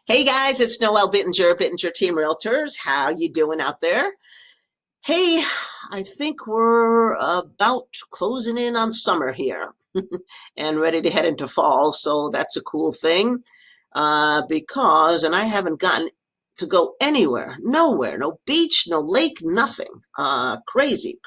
Hey guys, it's Noel Bittinger Team Realtors. How you doing out there? Hey, I think we're about closing in on summer here and ready to head into fall, so that's a cool thing. And I haven't gotten to go anywhere, nowhere, no beach, no lake, nothing. Crazy,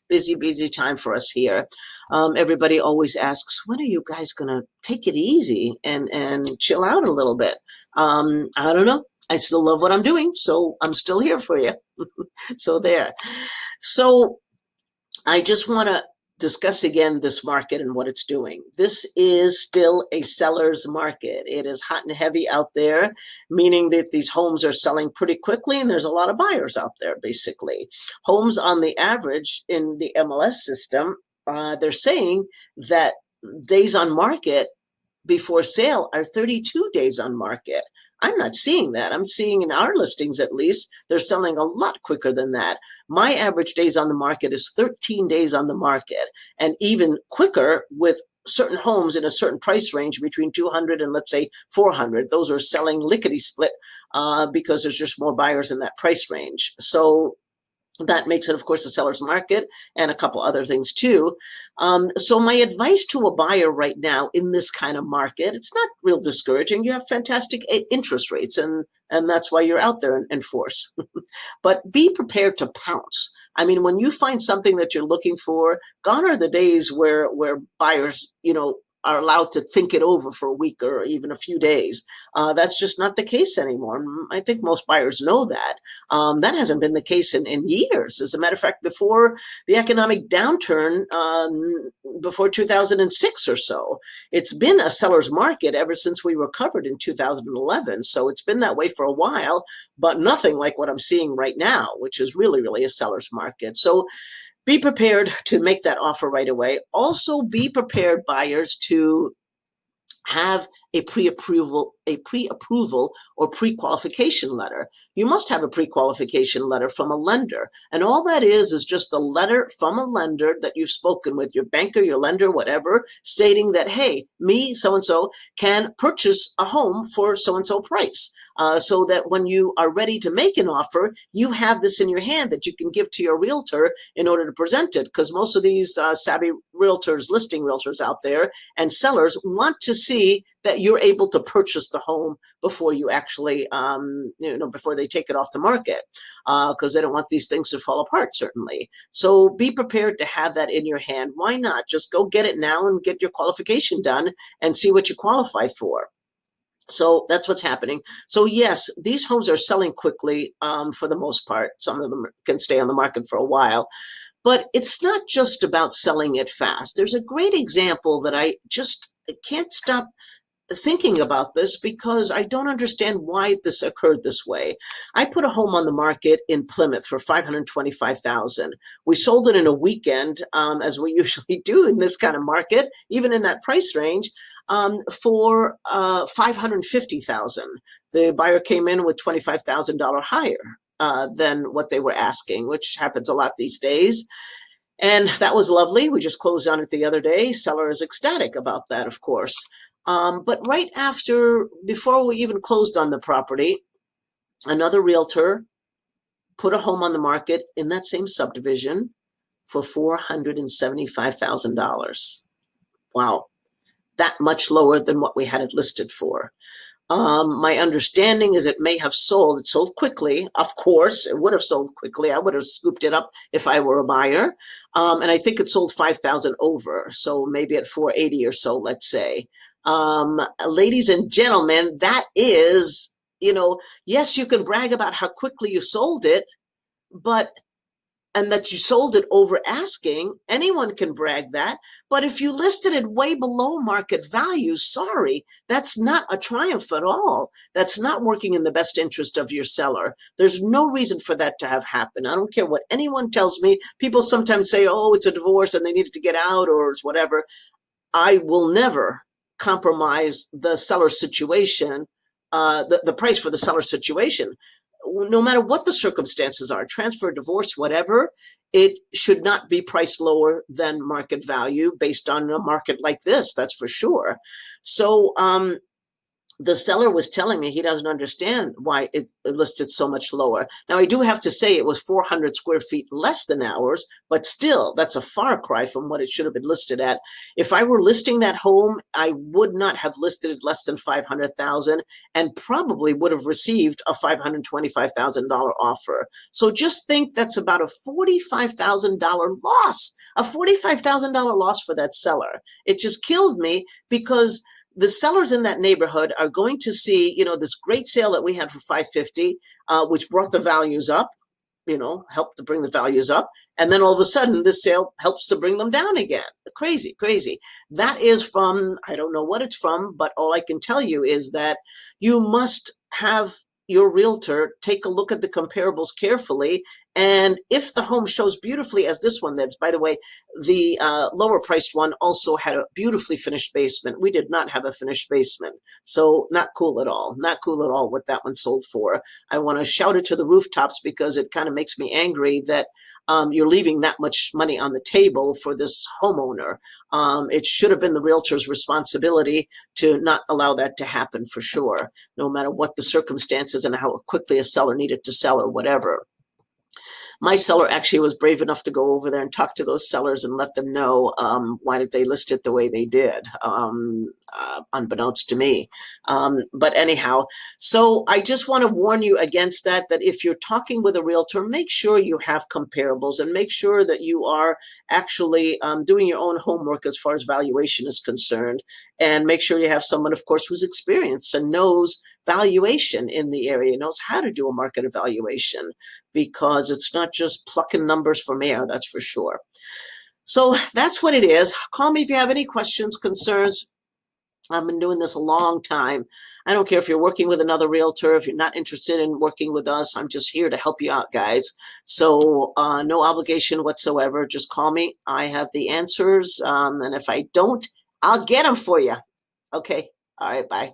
busy time for us here. Everybody always asks, when are you guys gonna take it easy and chill out a little bit? I don't know. I still love what I'm doing, so I'm still here for you. So there. So I just want to discuss again this market and what it's doing. This is still a seller's market. It is hot and heavy out there, meaning that these homes are selling pretty quickly and there's a lot of buyers out there, basically. Homes on the average in the MLS system, they're saying that days on market before sale are 32 days on market. I'm not seeing that. I'm seeing in our listings, at least, they're selling a lot quicker than that. My average days on the market is 13 days on the market, and even quicker with certain homes in a certain price range between 200 and let's say 400. Those are selling lickety split because there's just more buyers in that price range. So that makes it, of course, a seller's market and a couple other things too. So my advice to a buyer right now in this kind of market, it's not real discouraging. You have fantastic interest rates, and that's why you're out there in force. But be prepared to pounce. I mean, when you find something that you're looking for, gone are the days where buyers, are allowed to think it over for a week or even a few days. That's just not the case anymore. I think most buyers know that. That hasn't been the case in years. As a matter of fact, before the economic downturn, before 2006 or so, it's been a seller's market ever since we recovered in 2011. So it's been that way for a while, but nothing like what I'm seeing right now, which is really a seller's market. So be prepared to make that offer right away. Also, be prepared, buyers, to have a pre-approval or pre-qualification letter. You must have a pre-qualification letter from a lender, and all that is just a letter from a lender that you've spoken with your banker, your lender, whatever, stating that, hey, me, so and so, can purchase a home for so and so price, so that when you are ready to make an offer, you have this in your hand that you can give to your realtor in order to present it. Because most of these savvy realtors, listing realtors out there, and sellers want to see that you're able to purchase the home before you actually, before they take it off the market, because they don't want these things to fall apart, certainly. So be prepared to have that in your hand. Why not just go get it now and get your qualification done and see what you qualify for? So that's what's happening. So yes, these homes are selling quickly, for the most part. Some of them can stay on the market for a while. But it's not just about selling it fast. There's a great example that I just can't stop thinking about this because I don't understand why this occurred this way. I put a home on the market in Plymouth for 525,000. We sold it in a weekend, as we usually do in this kind of market, even in that price range, for 550,000. The buyer came in with $25,000 higher than what they were asking, which happens a lot these days. And that was lovely. We just closed on it the other day. Seller is ecstatic about that, of course. But right after, before we even closed on the property, another realtor put a home on the market in that same subdivision for $475,000. Wow, that much lower than what we had it listed for. My understanding is it may have sold. It sold quickly. Of course, it would have sold quickly. I would have scooped it up if I were a buyer. And I think it sold 5,000 over. So maybe at 480 or so, let's say. Ladies and gentlemen, that is, yes, you can brag about how quickly you sold it, but and that you sold it over asking, anyone can brag that. But if you listed it way below market value, sorry, that's not a triumph at all. That's not working in the best interest of your seller. There's no reason for that to have happened. I don't care what anyone tells me. People sometimes say, oh, it's a divorce and they needed to get out or it's whatever. I will never compromise the seller situation, the price for the seller situation. No matter what the circumstances are, transfer, divorce, whatever, it should not be priced lower than market value based on a market like this, that's for sure. So the seller was telling me he doesn't understand why it listed so much lower. Now, I do have to say it was 400 square feet less than ours, but still, that's a far cry from what it should have been listed at. If I were listing that home, I would not have listed it less than 500,000 and probably would have received a $525,000 offer. So just think that's about a $45,000 loss, a $45,000 loss for that seller. It just killed me because the sellers in that neighborhood are going to see, this great sale that we had for 550, which brought the values up, helped to bring the values up. And then all of a sudden, this sale helps to bring them down again. Crazy, crazy. That is from, I don't know what it's from, but all I can tell you is that you must have your realtor take a look at the comparables carefully. And if the home shows beautifully as this one that's, by the way, the lower priced one also had a beautifully finished basement. We did not have a finished basement. So not cool at all. Not cool at all what that one sold for. I want to shout it to the rooftops because it kind of makes me angry that you're leaving that much money on the table for this homeowner. It should have been the realtor's responsibility to not allow that to happen for sure, no matter what the circumstances and how quickly a seller needed to sell or whatever. My seller actually was brave enough to go over there and talk to those sellers and let them know why did they list it the way they did, unbeknownst to me. But anyhow, so I just want to warn you against that, that if you're talking with a realtor, make sure you have comparables and make sure that you are actually doing your own homework as far as valuation is concerned. And make sure you have someone, of course, who's experienced and knows valuation in the area, knows how to do a market evaluation, because it's not just plucking numbers from air, that's for sure. So that's what it is. Call me if you have any questions, concerns. I've been doing this a long time. I don't care if you're working with another realtor, if you're not interested in working with us, I'm just here to help you out, guys. So no obligation whatsoever. Just call me. I have the answers. And if I don't, I'll get them for you. Okay. All right. Bye.